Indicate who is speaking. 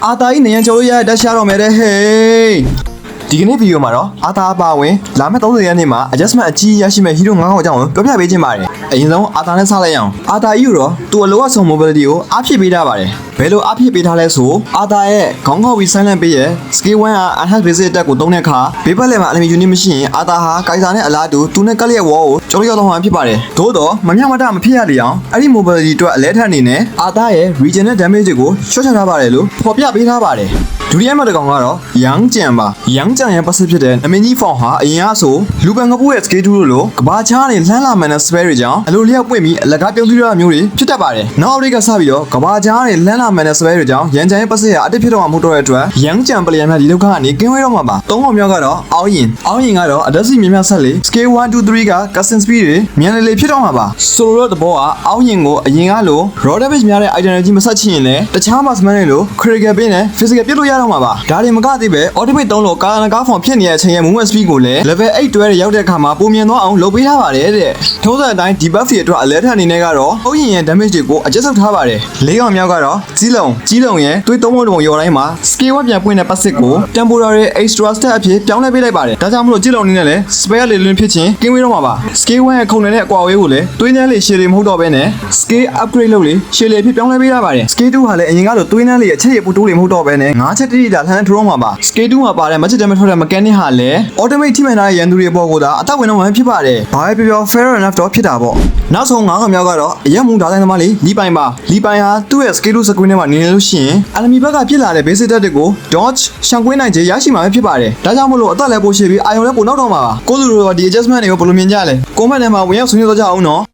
Speaker 1: အာတာကြီးနေရန်ကျော်လို့ရတဲ့တက်ရှာတော့မယ်တဲ့ဟေးဒီကနေ့ဗီဒီယိုမှာတော့အာတာအပါဝင်လာမယ့်30ရက်နေ့မှာ adjustment အကြီးရရှိမဲ့ဟီးရို9ခေါက်အကြောင်းကိုပြောပြပေးခြင်းပါတယ်အရင်ဆုံးအာတာနဲ့စလိုက်အောင်အာတာကြီးတော့သူ့အလိုအဆုံ mobility ကိုအားဖြည့်ပေးထားပါတယ်ဘယ်လိုအားဖြည့်ပေးထားလဲဆိုအာတာရဲ့ခေါင်းခေါက်ပြီး silent ပေးရဲ့ scale 1 enhanced basic attack ကိုသုံးတဲ့အခါဘေးဘက်လည်းမှာ enemy unit မရှိရင်အာတာဟာကိုင်စာနဲ့အလားတူသူနဲ့ကလျက် wall ကိုကျော်ရောက်တော့မှာဖြစ်ပါတယ်သို့တော့မမျှမတမဖြစ်ရလေအောင်အဲ့ဒီ mobility အတွက်အလဲထက်အနေနဲ့အာတာရဲ့ regional damage ကိုရှော့ချထားပါတယ်လို့ဖော်ပြပေးထားပါတယ်ဒုတိယမှာတကောင်ကတော့ယန်းကြံပါယန်းကြံရဲ့ပတ်စစ်ဖြစ်တဲ့နမင်းကြီးဖောင်ဟာအရင်ကဆိုလူပန်ကပူရဲ့ scale 2လို့ကဘာချားနေလှမ်းလာမှန်တဲ့ spare တွေကြောင့်အလိုလျောက်ပွင့်ပြီးအလကားပြုံးပြရတာမျိုးတွေဖြစ်တတ်ပါတယ်နောက် update ကစပြီးတော့ကဘာချားနေလှမ်းလာမှန်တဲ့ spare တွေကြောင့်ရန်ကြံရဲ့ပတ်စစ်ရဲ့အတစ်ဖြစ်တော့မှမဟုတ်တော့တဲ့အတွက်ယန်းကြံပလျံများဒီဒုက္ခကနေကင်းဝေးတော့မှာပါသုံးကောင်မြောက်ကတော့အောင်းရင်ကတော့အတက်စီမြင်မြဆက်လေ scale 1 2 3က custom speed တွေမြန်လေဖြစ်တော့မှာပါဆိုလိုတဲ့ဘောကအောင်းရင်ကိုအရင်ကလို raw damage များတဲ့ item တွေကြီးမဆက်ချင်ရင်လည်းတခြား marksman တွေလို critical ပေးနဲ့ physical ပြစ်လို့ရတော့မှာပါဒါတွေမကသေးပဲ ultimate 3လို့ကာကာဖောင်ဖြစ်နေတဲ့အချိန်ရဲ့ movement speed ကိုလည်း level 8တွဲတွေရောက်တဲ့အခါမှာပုံမြင်သွားအောင်လုပ်ပေးထားပါတယ်တဲ့ထိုးစံအတိုင်း debuff တွေအတွက် alert အနေနဲ့ကတော့အုပ်ရင်ရဲ့ damage တွေကို adjust လုပ်ထားပါတယ်လေးကောင်မြောက်ကတော့ကြီးလုံးရဲ့သွေး3ပုံရော်တိုင်းမှာ scale 1ပြန်ပွင့်တဲ့ passive ကို temporary extra step အဖြစ်ပြောင်းလဲပေးလိုက်ပါတယ်ဒါကြောင့်မလို့ကြီးလုံးအနေနဲ့လည်း spare လေးလွင်ဖြစ်ချင်းကင်းဝေးတော့မှာပါ scale 1ရဲ့ခုံနေတဲ့အကွာဝေးကိုလည်းသွေးနှမ်းလေးရှည်လေးမဟုတ်တော့ဘဲနဲ့ scale upgrade လုပ်လေရှည်လေးဖြစ်ပြောင်းလဲပေးထားပါတယ် scale 2ဟာလည်းအရင်ကလိုသွေးနှမ်းလေးအချက်ရပူတိုးလေးမဟုတ်တော့ဘဲနဲ့9ချက်တိတိတာလှမ်းထိုးမှာပါ scale 2မှာပါတဲ့ match damage ထွက်တဲ့ mechanic ဟာလည်း automate ထိမှန်ထားတဲ့ရန်သူတွေပေါ်ကိုသာအသက်ဝင်တော့မှဖြစ်ပါတယ်ဘာပဲပြော fair enough တော့ဖြစ်တာပေါ့နောက်ဆုံး9ကောင်မြောက်ကတော့အရက်မူဒါတိုင်းသမားလေးလီပိုင်ပါလီပိုင်ဟာသူ့ရဲ့ scale 2 screen ထဲမှာနေနေလို့ရှိရင် enemy ဘက်ကဖြစ်လာတဲ့ basic attack တွေကို dodge ရှောင်ကွင်းနိုင်ခြင်းရရှိမှာဖြစ်ပါတယ်ဒါကြောင့်မို့လို့အသက်လည်းပိုရှည်ပြီးအာယုံလည်းပိုနောက်တော့မှာပါကိုလူတို့ဒီ adjustment တွေကိုဘယ်လိုမြင်ကြလဲ comment ထဲမှာဝင်ရောက်ဆွေးနွေးကြအောင်နော်